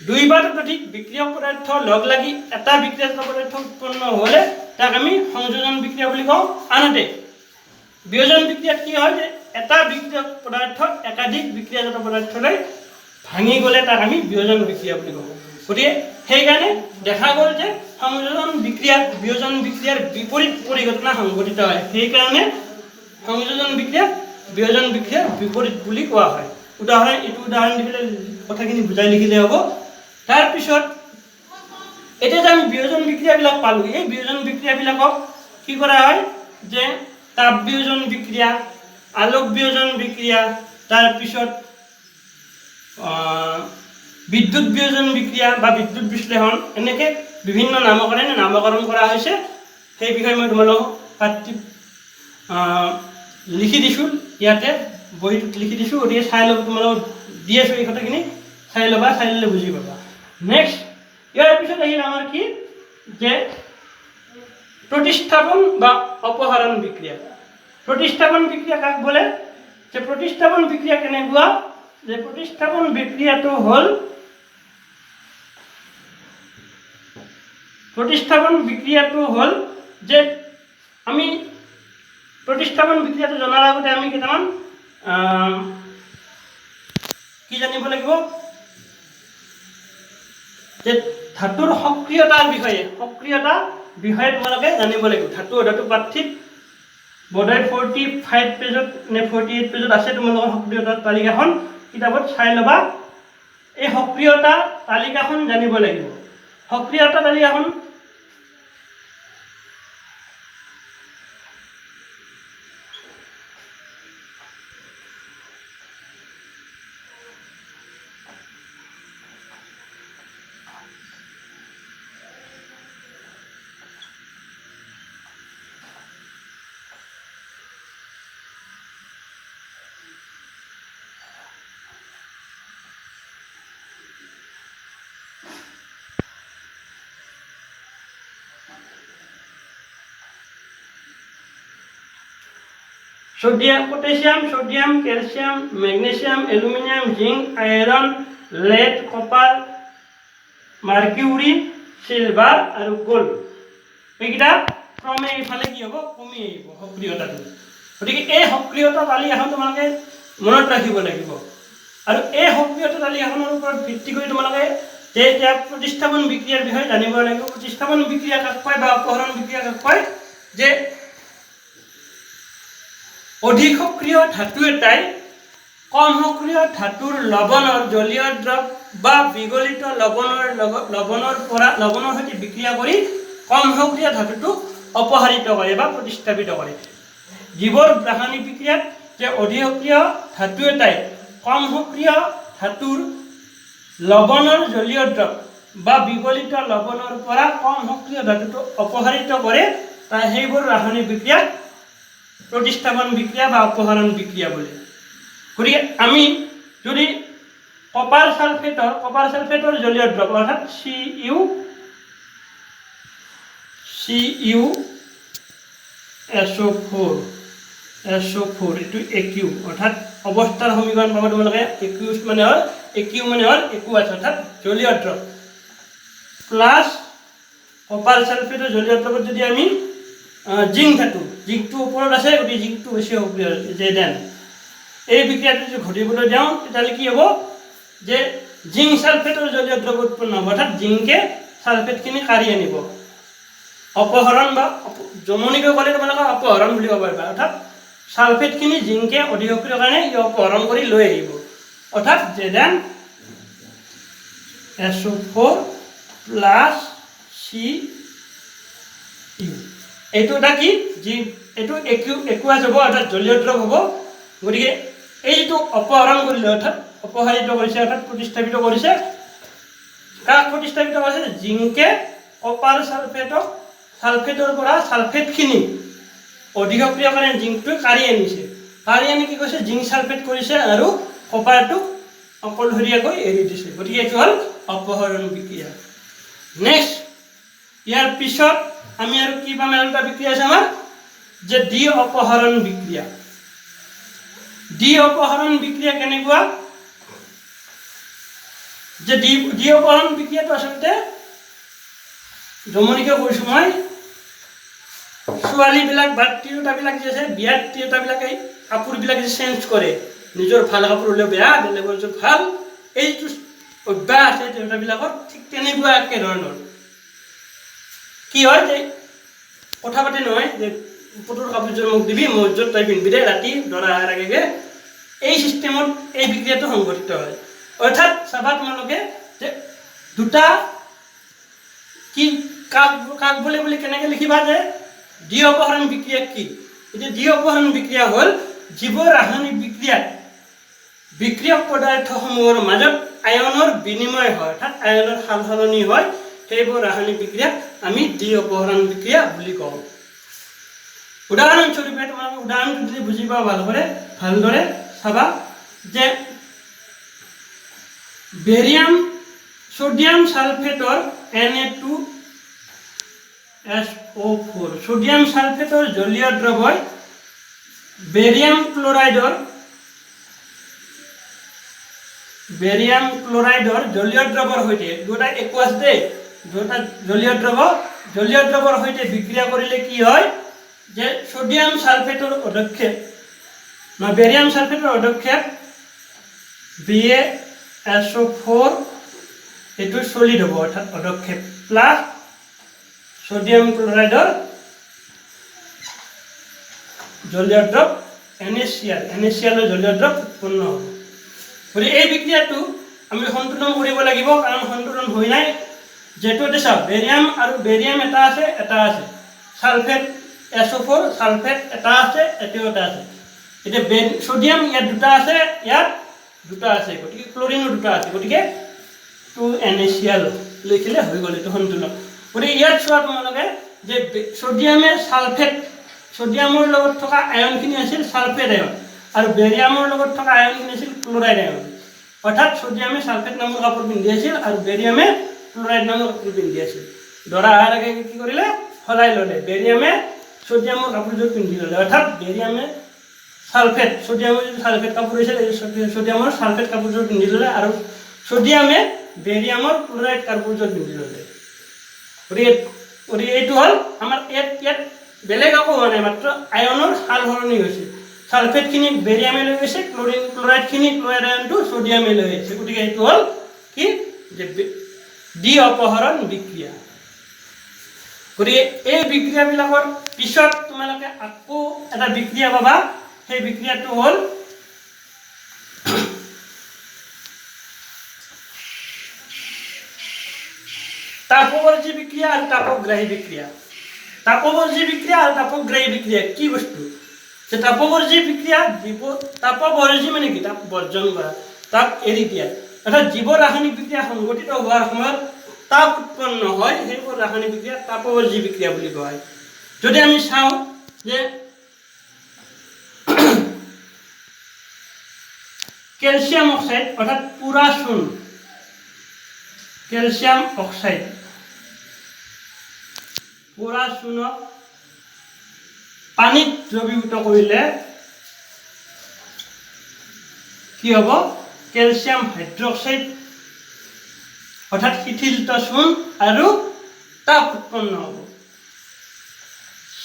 দুই বা ততোধিক বিক্ৰিয়ক পদাৰ্থ লগ লাগি এটা বিক্ৰিয়াজাত পদাৰ্থ উৎপন্ন হ'লে তাক আমি সংযোজন বিক্ৰিয়া বুলি কওঁ আনহাতে বিয়োজন বিক্ৰিয়াত কি হয় যে এটা বিক্রিয়ক পদার্থ একাধিক বিক্রিয়াজাত পদার্থলৈ ভাঙি গ'লে তাক আমি বিয়োজন বিক্রিয়া বুলি কওঁ। গতিকে সেইকাৰণে দেখা গ'ল যে সংযোজন বিক্ৰিয়াত বিয়োজন বিক্ৰিয়াৰ বিপৰীত পৰিঘটনা সংঘটিত হয়। সেইকাৰণে সংযোজন বিক্ৰিয়া বিয়োজন বিক্ৰিয়াৰ বিপৰীত বুলি কোৱা হয়। উদাহৰণ এইটো উদাহৰণ দি পেলাই কথাখিনি বুজাই লিখিলে হ'ব। তাৰপিছত এতিয়া যে আমি বিয়োজন বিক্ৰিয়াবিলাক পালোঁ, এই বিয়োজন বিক্ৰিয়াবিলাকক কি কৰা হয় যে তাপ বিয়োজন বিক্ৰিয়া, আলোক বিয়োজন বিক্ৰিয়া, তাৰপিছত বিদ্যুৎ বিয়োজন বিক্ৰিয়া বা বিদ্যুৎ বিশ্লেষণ, এনেকৈ বিভিন্ন নামকৰণ কৰা হৈছে। সেই বিষয়ে মই তোমালোকক পাঠ্য লিখি দিছোঁ, ইয়াতে বহীটোত লিখি দিছোঁ। গতিকে চাই ল'ব, তোমালোকক দি আছোঁ এই কথাখিনি চাই ল'বা, চাই ল'লে বুজি পাবা। নেক্সট ইয়াৰ পিছত আহিল আমাৰ কি যে प्रतिस्थापन বা অপহৰণ বিক্ৰিয়া। प्रतिस्थापन বিক্ৰিয়া কাক বলে? যে प्रतिस्थापन বিক্ৰিয়া কেনেকুৱা যে प्रतिस्थापन বিক্ৰিয়াটো হ'ল যে আমি प्रतिस्थापन বিক্ৰিয়াটো জনাৰ আগতে আমি কেইটামান কি জানিব লাগিব যে ধাতুৰ সক্ৰিয়তাৰ বিষয়ে তোমালোকে জানিব লাগিব। ধাতু পাঠ্যত বোধহয় 45 পেজত নে 48 পেজত আছে তোমালোকৰ সক্ৰিয়তাৰ তালিকাখন, কিতাপত চাই ল'বা। এই সক্ৰিয়তা তালিকাখন জানিব লাগিব। সক্ৰিয়তা তালিকাখন sodium, potassium, sodium, calcium, magnesium, aluminium, zinc, iron, lead, copper, mercury, silver और गोल्ड এইকেইটা ক্ৰমে ইফালে কি হ'ব কমি আহিব সক্ৰিয়তাটো। গতিকে এই সক্ৰিয়তা তালিকাখন তোমালোকে মনত ৰাখিব লাগিব। আৰু এই সক্ৰিয়তা তালিকাখনৰ ওপৰত ভিত্তি কৰি তোমালোকে যে এতিয়া প্ৰতিস্থাপন বিক্ৰিয়াৰ বিষয়ে জানিব লাগিব। প্ৰতিস্থাপন বিক্ৰিয়া কাক কয় বা অপহৰণ বিক্ৰিয়া কাক কয়? যে অধিক সক্ৰিয় ধাতু এটাই কম সক্ৰিয় ধাতুৰ লৱণৰ জলীয় দ্ৰৱ বা বিগলিত লৱণৰ সৈতে বিক্ৰিয়া কৰি কম সক্ৰিয় ধাতুটোক অপসাৰিত কৰে বা প্ৰতিস্থাপিত কৰে। জীৱৰ ৰাসায়নিক বিক্ৰিয়াত যে অধিক সক্ৰিয় ধাতু এটাই কম সক্ৰিয় ধাতুৰ লৱণৰ জলীয় দ্ৰৱ বা বিগলিত লৱণৰ পৰা কম সক্ৰিয় ধাতুটোক অপসাৰিত কৰে, তাই সেইবোৰ ৰাসায়নিক বিক্ৰিয়াত प्रतिस्थापन বিক্ৰিয়া বা অপহৰণ বিক্ৰিয়া বলে। গতিকে আমি যদি কপাৰ সালফেটৰ জলীয় দ্ৰৱ অৰ্থাৎ CuSO4 এইটো একিউ অৰ্থাৎ অৱস্থাৰ সমীকৰণ পাব তোমালোকে। একিউজ মানে হ'ল একুয়াছ অৰ্থাৎ জলীয় দ্ৰৱ প্লাছ কপাৰ সালফেটৰ জলীয় দ্ৰৱত যদি আমি জিংক ধাতু, জিংকটো ওপৰত আছে, গতিকে জিংকটো বেছি সক্ৰিয় Zn, এই বিক্রিয়াটো যদি ঘটিবলৈ দিওঁ তেতিয়াহ'লে কি হ'ব যে জিংক সালফেটৰ জলীয় দ্ৰৱ উৎপন্ন হ'ব, অৰ্থাৎ জিংকে সালফেটখিনি কাঢ়ি আনিব। অপহৰণ বা জমনিকৈ ক'লে তোমালোকে অপহৰণ বুলি ক'ব পাৰিবা, অৰ্থাৎ সালফেটখিনি জিংকে অধিক সক্ৰিয় কাৰণে ই অপহৰণ কৰি লৈ আহিব, অৰ্থাৎ ZnSO4 প্লাছ Cu। এইটো এটা কি এইটো একুয়াছ হ'ব অৰ্থাৎ জলীয় দ্ৰৱ হ'ব। গতিকে এই যিটো অপহৰণ কৰিলে অৰ্থাৎ অপসাৰিত কৰিছে অৰ্থাৎ প্ৰতিস্থাপিত কৰিছে, কাক প্ৰতিস্থাপিত কৰিছে? জিংকে কপাৰ সালফেটৰ পৰা সালফেটখিনি অধিক সক্ৰিয় কাৰণে জিংকটো কাঢ়ি আনিছে, কাঢ়ি আনি কি কৈছে জিংক সালফেট কৰিছে আৰু কপাৰটোক অকলশৰীয়াকৈ এৰি দিছে। গতিকে এইটো হ'ল অপহৰণ বিক্ৰিয়া। নেক্সট ইয়াৰ পিছত আমি আৰু কি পাম? আৰু এটা বিক্ৰিয়া আছে আমাৰ যে দ্বি অপহৰণ বিক্ৰিয়া। দ্বি অপহৰণ বিক্ৰিয়া কেনেকুৱা যে দ্বি অপহৰণ বিক্ৰিয়াটো আচলতে জমনিকৈ কৈছোঁ মই ছোৱালীবিলাক বা তিৰোতাবিলাক যে আছে বিয়াত তিৰোতাবিলাকে কাপোৰবিলাক যে চেঞ্জ কৰে নিজৰ ভাল কাপোৰ হ'লেও বেয়া বেলেগৰ যে ভাল এইটো অভ্যাস আছে তিৰোতাবিলাকৰ ঠিক তেনেকুৱা একে ধৰণৰ কি হয় যে কথা পাতি নহয় যে পুতুৰ কাপোৰযোৰ মোক দিবি মোৰ য'ত তই পিন্ধিবি দে ৰাতি দৰা অহাৰ আগে এই চিষ্টেমত এই বিক্ৰিয়াটো সংঘটিত হয় অৰ্থাৎ চাবা তোমালোকে যে দুটা কি কাক কাক বুলি কেনেকৈ লিখিবা যে দ্বি অপহৰণ বিক্ৰিয়া কি এতিয়া দ্বি অপহৰণ বিক্ৰিয়া হ'ল জীৱ ৰাসায়নিক বিক্ৰিয়াত বিক্ৰিয়ক পদাৰ্থসমূহৰ মাজত আয়নৰ বিনিময় হয় অৰ্থাৎ আয়নৰ সাল সলনি হয় সেইবোৰ ৰাসায়নিক বিক্ৰিয়াক আমি দ্বি অপহৰণ বিক্ৰিয়া বুলি কওঁ উদাহৰণস্বৰূপে তোমালোকে উদাহৰণটো যদি বুজি পোৱা ভালদৰে চাবা যে সোডিয়াম সালফেটৰ Na2SO4 সোডিয়াম সালফেটৰ জলীয় দ্ৰৱই বেৰিয়াম ক্লোৰাইডৰ জলীয় দ্ৰৱৰ সৈতে দুটা একোয়াছ দে দুটা জলীয় দ্ৰৱৰ সৈতে বিক্ৰিয়া কৰিলে কি হয় যে সোডিয়াম সালফেটৰ অধক্ষেপ না বেৰিয়াম সালফেটৰ অধক্ষেপ BaSO4 এটো সলিড হ'ব অৰ্থাৎ অধক্ষেপ প্লাস সোডিয়াম ক্লোৰাইডৰ জলীয় দ্ৰৱ NaCl জলীয় দ্ৰৱ উৎপন্ন হ'ব গতিকে এই বিক্ৰিয়াটো আমি সন্তুলন কৰিব লাগিব কাৰণ সন্তুলন হৈ নাই যেটো দেখা বেৰিয়াম আৰু বেৰিয়াম এটা আছে সালফেট SO4 সালফেট এটা আছে এটাও এটা আছে এতিয়া সোডিয়াম ইয়াত দুটা আছে ইয়াত দুটা আছে গতিকে ক্লোৰিনো দুটা আছে গতিকে 2NaCl লিখিলে হৈ গ'ল এটো সন্তুলন গতিকে ইয়াত চোৱা তোমালোকে যে সোডিয়ামৰ লগত থকা আয়নখিনি আছিল সালফেট আয়ন আৰু বেৰিয়ামৰ লগত থকা আয়নখিনি আছিল ক্লোৰাইড আয়ন অৰ্থাৎ সোডিয়ামে সালফেট নামৰ কাপোৰ পিন্ধি আছিল আৰু বেৰিয়ামে ক্লোৰাইড নামৰ কাপোৰ পিন্ধি আছিল দৰা অহাৰ আগে কি কৰিলে সলাই ল'লে বেৰিয়ামে সোডিয়ামৰ কাপোৰযোৰ পিন্ধি ল'লে অৰ্থাৎ বেৰিয়ামে সোডিয়ামৰ সালফেট কাপোৰ আছিল সোডিয়ামৰ সালফেট কাপোৰযোৰ পিন্ধি ল'লে আৰু সোডিয়ামে বেৰিয়ামৰ ক্লোৰাইড কাপোৰযোৰ পিন্ধি ল'লে গতিকে এইটো হ'ল আমাৰ ইয়াত বেলেগ একো হোৱা নাই মাত্ৰ আয়নৰ সাল সলনি হৈছে সালফেটখিনি বেৰিয়ামে লৈ গৈছে ক্লোৰাইডখিনি ক্লোৰাইড আয়নটো সোডিয়ামে লৈ আহিছে গতিকে এইটো হ'ল কি যে দ্বি অপহৰণ বিক্ৰিয়া গতিকে এই বিক্ৰিয়াবিলাকৰ পিছত তোমালোকে আকৌ এটা বিক্ৰিয়া পাবা সেই বিক্ৰিয়াটো হ'ল তাপবৰ্জী বিক্রিয়া আর তাপগ্রাহী বিক্রিয়া। তাপবর্জী বিক্রিয়া আর তাপগ্রাহী বিক্রিয়া কি বস্তু? যে তাপবর্জী বিক্রিয়া তাপবর্জী মানে কি তাপ বর্জন করা, তাপ এৰি দিয়া, অৰ্থাৎ জীৱ ৰাসায়নিক বিক্ৰিয়া সংঘটিত হোৱাৰ সময়ত তাপ উৎপন্ন হয় সেইবোৰ ৰাসায়নিক বিক্ৰিয়া তাপবৰ্জী বিক্ৰিয়া বুলি কোৱা হয়। যদি আমি চাওঁ যে ক্যালসিয়াম অক্সাইড অৰ্থাৎ পুৰা চূন, ক্যালসিয়াম অক্সাইড পুৰা চূনক পানীত দ্ৰৱীভূত কৰিলে কি হ'ব? ক্যালসিয়াম হাইড্ৰক্সাইড অৰ্থাৎ শিথিলিত চূন আৰু তাপ উৎপন্ন হ'ব।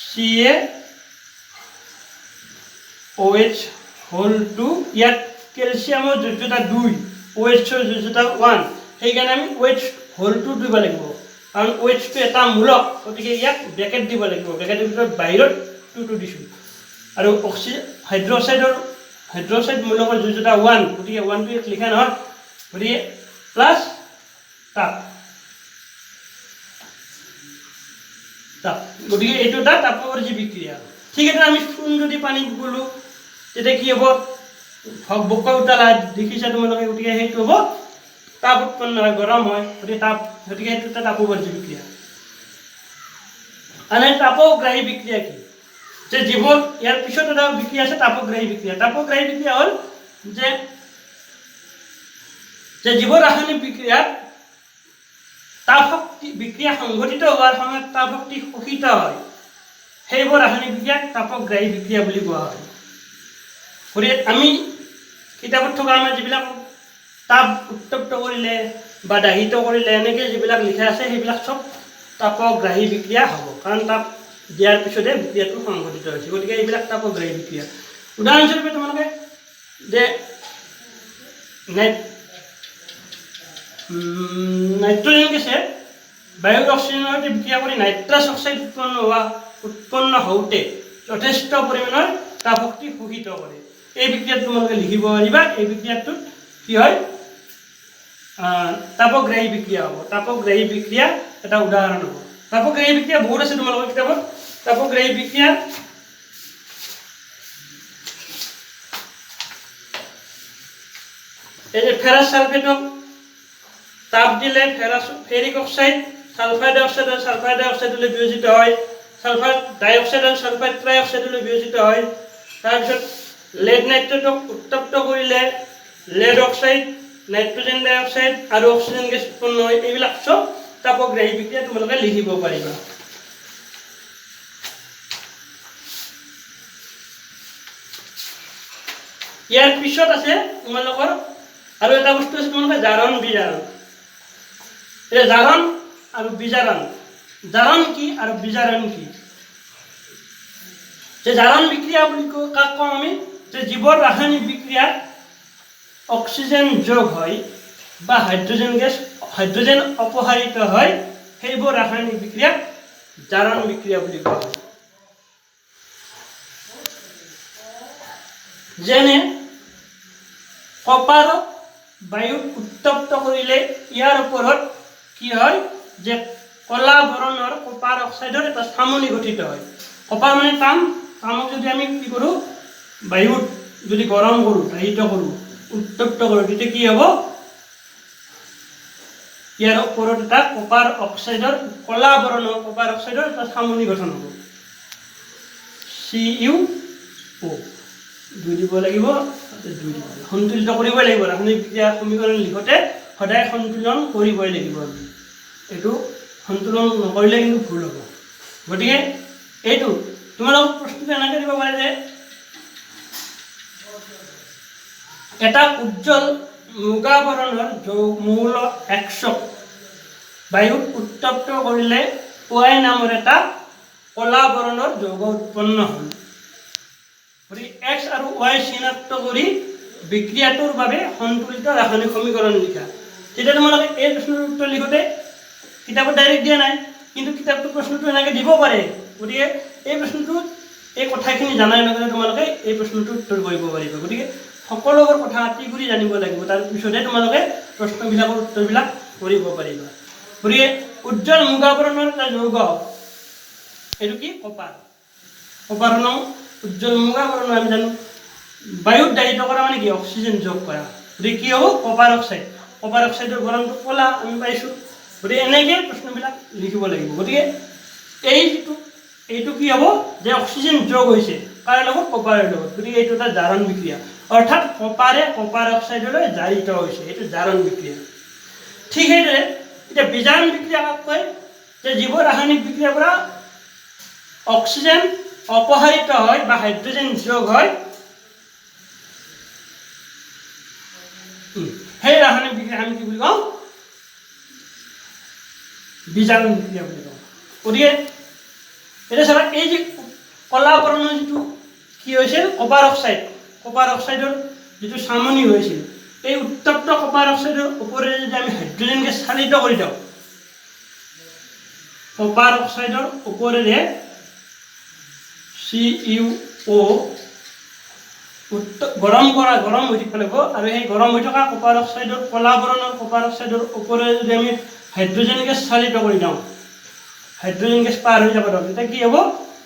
CaOH2 ইয়াত ক্যালসিয়ামৰ যোজ্যতা 2, OH ৰ যোজ্যতা 1, সেইকাৰণে আমি OH2 দিব লাগিব কাৰণ OH টো এটা মূলক, গতিকে ইয়াক ব্ৰেকেট দিব লাগিব, ব্ৰেকেটৰ ভিতৰত বাহিৰত 2 দিছোঁ আৰু হাইড্ৰক্সাইড মূলকৰ যোজ্যতা 1, গতিকে 1 টো ইয়াত লিখা নহয়, গতিকে প্লাছ তাপ, গতিকে এইটো এটা তাপবৰ্জী বিক্রিয়া। ঠিক আছে, আমি চূন যদি পানীত গলো তেতিয়া কি হ'ব? বকা উতালা দেখিছা তোমালোকে, গতিকে সেইটো হ'ব তাপ উৎপন্ন হয়, গৰম হয়, গতিকে সেইটো এটা তাপবৰ্জী বিক্ৰিয়া। আৰু তাপগ্ৰাহী বিক্ৰিয়া কি? যে জীৱন ইয়াৰ পিছত এটা বিক্ৰিয়া আছে তাপগ্ৰাহী বিক্ৰিয়া। তাপগ্ৰাহী বিক্ৰিয়া হ'ল যে জীৱ ৰাসায়নিক বিক্ৰিয়াত তাপ শক্তি বিক্ৰিয়া সংঘটিত হোৱাৰ সময়ত তাপ শক্তি শোষিত হয়, সেইবোৰ ৰাসায়নিক বিক্ৰিয়াক তাপগ্ৰাহী বিক্ৰিয়া বুলি কোৱা হয়। গতিকে আমি কিতাপত থকা আমাৰ যিবিলাক তাপ উত্তপ্ত কৰিলে বা দাহিত কৰিলে এনেকৈ যিবিলাক লিখা আছে সেইবিলাক চব তাপগ্ৰাহী বিক্ৰিয়া হ'ব, কাৰণ তাপ দিয়াৰ পিছতে বিক্ৰিয়াটো সংঘটিত হৈছে। গতিকে এইবিলাক তাপগ্ৰাহী বিক্ৰিয়া। উদাহৰণস্বৰূপে তোমালোকে যে নাইট্ৰজেন গেছে বায়ুৰ অক্সিজেনৰ সৈতে বিক্ৰিয়া কৰি নাইট্ৰাছ অক্সাইড উৎপন্ন হওঁতে যথেষ্ট পৰিমাণৰ তাপ শক্তি শোষিত কৰে। এই বিক্ৰিয়াত তোমালোকে লিখিব পাৰিবা। এই বিক্ৰিয়াটোত কি হয়? তাপগ্ৰাহী বিক্ৰিয়া হ'ব। তাপগ্ৰাহী বিক্ৰিয়া এটা উদাহৰণ হ'ব। তাপগ্ৰাহী বিক্ৰিয়া বহুত আছে তোমালোকৰ কিতাপত। তাপগ্ৰাহী বিক্ৰিয়া এই যে ফেৰাছ সালফেটক তাপ দিলে ফেৰিক অক্সাইড সালফাইড অক্সাইড আৰু সালফাইড ডাইঅক্সাইডলৈ বিয়োজিত হয়। সালফাইড ডাইঅক্সাইড আৰু সালফাইড ট্ৰাইঅক্সাইডলৈ বিয়োজিত হয়। তাৰপিছত লেড নাইট্ৰেটক উত্তপ্ত কৰিলে লেড অক্সাইড, নাইট্ৰজেন ডাইঅক্সাইড আৰু অক্সিজেন গেছ উৎপন্ন হয়। এইবিলাক চব তাপগ্ৰাহী বিক্ৰিয়া তোমালোকে লিখিব পাৰিবা। ইয়াৰ পিছত আছে তোমালোকৰ আৰু এটা বস্তু আছে তোমালোকে জাৰণ বিজাৰণ। এই জাৰণ আৰু বিজাৰণ। জাৰণ কি আৰু বিজাৰণ কি? যে জাৰণ বিক্ৰিয়া বুলি কাক কওঁ আমি? যে জীৱৰ ৰাসায়নিক বিক্ৰিয়াত অক্সিজেন যোগ হয় বা হাইড্ৰজেন অপসাৰিত হয়, সেইবোৰ ৰাসায়নিক বিক্ৰিয়াক জাৰণ বিক্ৰিয়া বুলি কোৱা হয়। যেনে কপাৰক বায়ুত উত্তপ্ত কৰিলে ইয়াৰ ওপৰত কি হয়? যে কলা বৰণৰ কপাৰ অক্সাইডৰ এটা চামনি গঠিত হয়। কপাৰ মানে তাম। তামক যদি আমি কি কৰোঁ? বায়ুত যদি গৰম কৰোঁ, দাহিত কৰোঁ, উত্তপ্ত কৰোঁ, তেতিয়া কি হ'ব? ইয়াৰ ওপৰত এটা কপাৰ অক্সাইডৰ কলা বৰণৰ কপাৰ অক্সাইডৰ এটা চামনি গঠন হ'ব। CuO 2 দিব লাগিব, 2 দিব লাগিব। সন্তুলিত কৰিবই লাগিব। ৰাসায়নিক বিক্ৰিয়া সমীকৰণ লিখোঁতে সদায় সন্তুলন কৰিবই লাগিব আমি। এইটো সন্তুলন নকৰিলে কিন্তু ভুল হ'ব। গতিকে এইটো তোমালোকক প্ৰশ্নটো এনেকৈ দিব পাৰে যে এটা উজ্জ্বল মুগা বৰণৰ মৌল Xক বায়ুত উত্তপ্ত কৰিলে OI নামৰ এটা কলা বৰণৰ যৌগ উৎপন্ন হ'ল। গতিকে X আৰু Y চিনাক্ত কৰি বিক্ৰিয়াটোৰ বাবে সন্তুলিত ৰাসায়নিক সমীকৰণ লিখা। তেতিয়া তোমালোকে এই প্ৰশ্নৰ উত্তৰ লিখোঁতে কিতাপত ডাইৰেক্ট দিয়া নাই, কিন্তু কিতাপটো প্ৰশ্নটো এনেকৈ দিব পাৰে। গতিকে এই প্ৰশ্নটোত এই কথাখিনি জানাৰ লগে লগে তোমালোকে এই প্ৰশ্নটোৰ উত্তৰ কৰিব পাৰিবা। গতিকে সকলোবোৰ কথা আঁতি কৰি জানিব লাগিব, তাৰপিছতহে তোমালোকে প্ৰশ্নবিলাকৰ উত্তৰবিলাক কৰিব পাৰিবা। গতিকে উজ্জ্বল মুগা বৰণৰ এটা যৌগ, এইটো কি? কপাৰ। কপাৰ নাম উজ্জ্বল মুগা বৰণৰ। আমি জানো বায়ুত দাহিত কৰা মানে কি? অক্সিজেন যোগ কৰা। গতিকে কি হ'ব? Copper oxide. কপাৰ অক্সাইডৰ বৰণটো ক'লা আমি পাইছোঁ। গতিকে এনেকৈ প্ৰশ্নবিলাক লিখিব লাগিব। গতিকে এইটো কি হ'ব? যে অক্সিজেন যোগ হৈছে কাৰ লগত? কপাৰৰ লগত। গতিকে এইটো এটা জাৰণ বিক্ৰিয়া, অৰ্থাৎ কপাৰে কপাৰ অক্সাইডলৈ জাৰিত হৈছে। এইটো জাৰণ বিক্ৰিয়া। ঠিক সেইদৰে এতিয়া বিজাৰণ বিক্ৰিয়া কাক কয়? যে যিবোৰ ৰাসায়নিক বিক্ৰিয়াৰ পৰা অক্সিজেন অপসাৰিত হয় বা হাইড্ৰজেন যোগ হয়, সেই ৰাসায়নিক বিক্ৰিয়া আমি কি বুলি কওঁ? বিজাৰণ বিক্ৰিয়া বুলি কওঁ। গতিকে এতিয়া চাবা, এই যে কলা বৰণৰ যিটো কি হৈছিল? Copper oxide. কপাৰ অক্সাইডৰ যিটো চামনি হৈছিল, এই উত্তপ্ত কপাৰ অক্সাইডৰ ওপৰেৰে যদি আমি হাইড্ৰজেন গেছ চালিত কৰি দিওঁ, কপাৰ অক্সাইডৰ ওপৰেৰে CuO গৰম হৈ থাকিব লাগিব। আৰু সেই গৰম হৈ থকা কপাৰ অক্সাইডৰ কলা বৰণৰ কপাৰ অক্সাইডৰ ওপৰেৰে যদি আমি হাইড্ৰজেন গেছ চালিত কৰি দিওঁ, হাইড্ৰজেন গেছ পাৰ হৈ যাব, তেতিয়া কি হ'ব?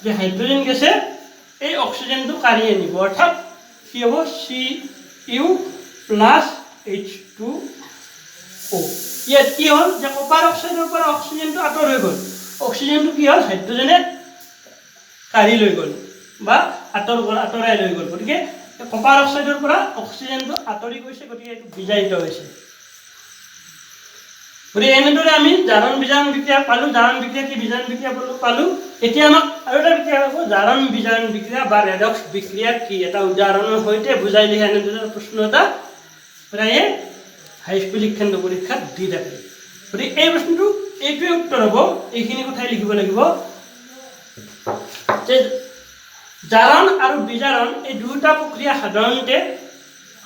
যে হাইড্ৰজেন গেছে এই অক্সিজেনটো কাঢ়ি আনিব, অৰ্থাৎ কি হ'ব? Cu + H2O। ইয়াত কি হ'ল? যে কপাৰ অক্সাইডৰ পৰা অক্সিজেনটো আঁতৰ হৈ গ'ল। অক্সিজেনটো কি হ'ল? হাইড্ৰজেনে কাঢ়ি লৈ গ'ল বা আঁতৰাই লৈ গ'ল। গতিকে কপাৰ অক্সাইডৰ পৰা অক্সিজেনটো আঁতৰি গৈছে, গতিকে এইটো বিজাৰিত হৈছে। গতিকে এনেদৰে আমি জাৰণ বিজাৰণ বিক্ৰিয়া পালোঁ। জাৰণ বিক্ৰিয়া কি? বিজাৰণ বিক্ৰিয়া পালোঁ। এতিয়া আমাক আৰু এটা বিক্ৰিয়া হ'ব, জাৰণ বিজাৰণ বিক্ৰিয়া বা ৰেডক্স বিক্ৰিয়া কি? এটা উদাহৰণৰ সৈতে বুজাই লিখা এনেদৰে প্ৰশ্ন এটা প্ৰায়ে হাইস্কুল শিক্ষান্ত পৰীক্ষাত দি থাকে। গতিকে এই প্ৰশ্নটো এইটোৱে উত্তৰ হ'ব। এইখিনি কথাই লিখিব লাগিব। যে জাৰণ আৰু বিজাৰণ এই দুয়োটা প্ৰক্ৰিয়া সাধাৰণতে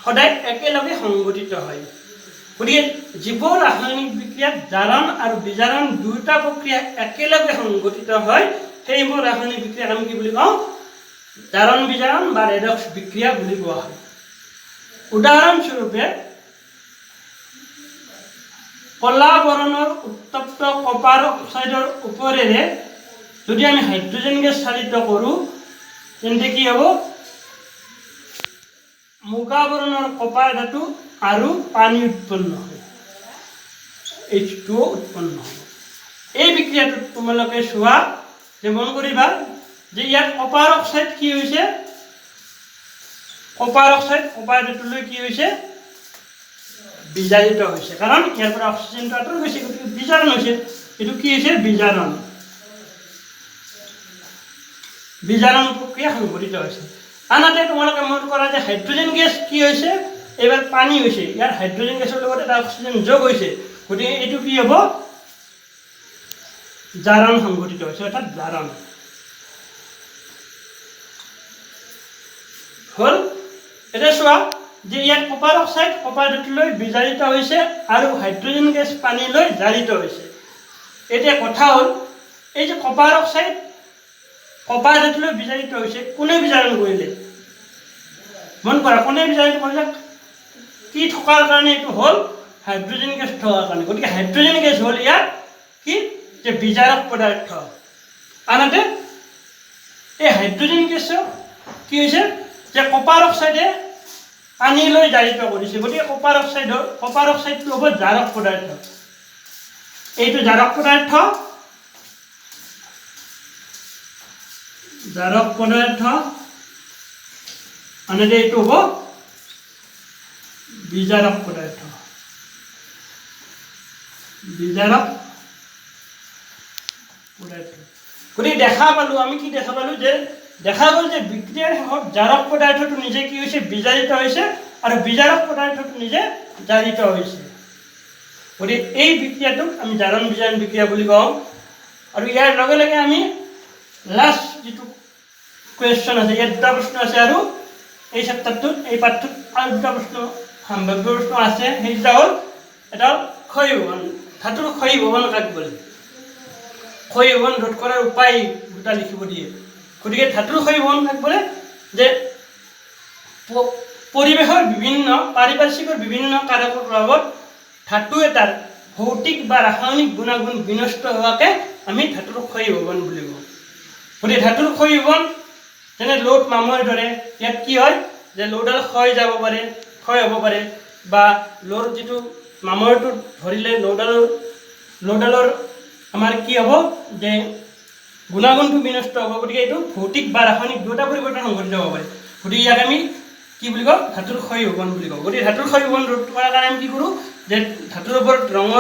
সদায় একেলগে সংঘটিত হয়। গতিকে জীৱ ৰাসায়নিক বিক্ৰিয়াত জাৰণ আৰু বিজাৰণ দুয়োটা প্ৰক্ৰিয়া একেলগে সংঘটিত হয়। সেইবোৰ ৰাসায়নিক বিক্ৰিয়াক আমি কি বুলি কওঁ? জাৰণ বিজাৰণ বা ৰেডক্স বিক্ৰিয়া বুলি কোৱা হয়। উদাহৰণস্বৰূপে কলা বৰণৰ উত্তপ্ত কপাৰ অক্সাইডৰ ওপৰেৰে যদি আমি হাইড্ৰজেন গেছ চালিত কৰোঁ তেন্তে কি হ'ব? মুগা বৰণৰ কপাৰ ধাতু আৰু পানী উৎপন্ন হয়, H2O উৎপন্ন হ'ব। এই বিক্ৰিয়াটোত তোমালোকে চোৱা যে মন কৰিবা যে ইয়াত কপাৰ অক্সাইড কি হৈছে? কপাৰ অক্সাইড কপাৰ ধাতুলৈ কি হৈছে? বিজাৰিত হৈছে, কাৰণ ইয়াৰ পৰা অক্সিজেনটো আঁতৰ গৈছে, গতিকে বিজাৰণ হৈছে। এইটো কি হৈছে? বিজাৰণ। বিজাৰণ প্ৰক্ৰিয়া সংঘটিত হৈছে। আনহাতে তোমালোকে মন কৰা যে হাইড্ৰজেন গেছ কি হৈছে? এইবাৰ পানী হৈছে, ইয়াৰ হাইড্ৰজেন গেছৰ লগত এটা অক্সিজেন যোগ হৈছে, গতিকে এইটো কি হ'ব? জাৰণ সংঘটিত হৈছে, অৰ্থাৎ জাৰণ হ'ল। এতিয়া চোৱা যে ইয়াত কপাৰ অক্সাইড কপাৰ ধাতুলৈ বিজাৰিত হৈছে আৰু হাইড্ৰজেন গেছ পানীলৈ জাৰিত হৈছে। এতিয়া কথা হ'ল এই যে কপাৰ অক্সাইড কপাৰ ধাতুলৈ বিজাৰিত হৈছে, কোনে বিজাৰণ কৰিলে? মন কৰা, কোনে বিজাৰিত কৰিলে? কি থকাৰ কাৰণে এইটো হ'ল? হাইড্ৰজেন গেছ থকাৰ কাৰণে। গতিকে হাইড্ৰজেন গেছ হ'ল ইয়াত কি? যে বিজাৰক পদাৰ্থ। আনহাতে এই হাইড্ৰজেন গেছৰ কি হৈছে? যে কপাৰ অক্সাইডে পানীলৈ জাৰিত কৰিছে, গতিকে কপাৰ অক্সাইডটো হ'ব জাৰক পদাৰ্থ। এইটো জাৰক পদাৰ্থ, আনহাতে এইটো হ'ব বিজাৰক পদাৰ্থ। গতিকে দেখা পালোঁ, আমি কি দেখা পালোঁ? যে দেখা গ'ল যে বিক্ৰিয়াৰ শেষত জাৰক পদাৰ্থটো নিজে কি হৈছে? বিজাৰিত হৈছে, আৰু বিজাৰক পদাৰ্থটো নিজে জাৰিত হৈছে। গতিকে এই বিক্ৰিয়াটোক আমি জাৰণ বিজাৰণ বিক্ৰিয়া বুলি কওঁ। আৰু ইয়াৰ লগে লগে আমি লাষ্ট যিটো কুৱেশ্যন আছে, ইয়াত দুটা প্ৰশ্ন আছে, আৰু এই চেপ্টাৰটোত এই পাঠটোত আৰু দুটা প্ৰশ্ন সম্ভাৱ্য প্ৰশ্ন আছে। সেই দুটা হ'ল, এটা হ'ল ক্ষয়ীভৱন, ধাতুৰ ক্ষয়ীভৱন কাক বোলে? ক্ষয়ীভৱন ৰোধ কৰাৰ উপায় দুটা লিখিব দিয়ে। গতিকে ধাতুৰ ক্ষয়ীভৱন কাক বোলে? যে পৰিৱেশৰ বিভিন্ন পাৰিপাৰ্শ্বিকৰ বিভিন্ন কাৰকৰ প্ৰভাৱত ধাতু এটাৰ ভৌতিক বা ৰাসায়নিক গুণাগুণ বিনষ্ট হোৱাকে আমি ধাতুৰ ক্ষয়ীভৱন বুলি কওঁ। গতিকে ধাতুৰ ক্ষয়ীভৱন যেনে লোড মামৰ দৰে, ইয়াত কি হয়? যে লোডডাল ক্ষয় হ'ব পাৰে, বা লোড যিটো মামৰটো ধৰিলে লোডডালৰ আমাৰ কি হ'ব? যে গুণাগুণটো বিনষ্ট হ'ব। গতিকে এইটো ভৌতিক বা ৰাসায়নিক দুটা পৰিৱৰ্তন সংঘটিত হ'ব পাৰে। গতিকে ইয়াক আমি কি বুলি কওঁ? ধাতুৰ ক্ষয়ীভৱন বুলি কওঁ। গতিকে ধাতুৰ ক্ষয়ীভৱন ৰোধ কৰাৰ কাৰণে আমি কি কৰোঁ? যে ধাতুৰ ওপৰত ৰঙৰ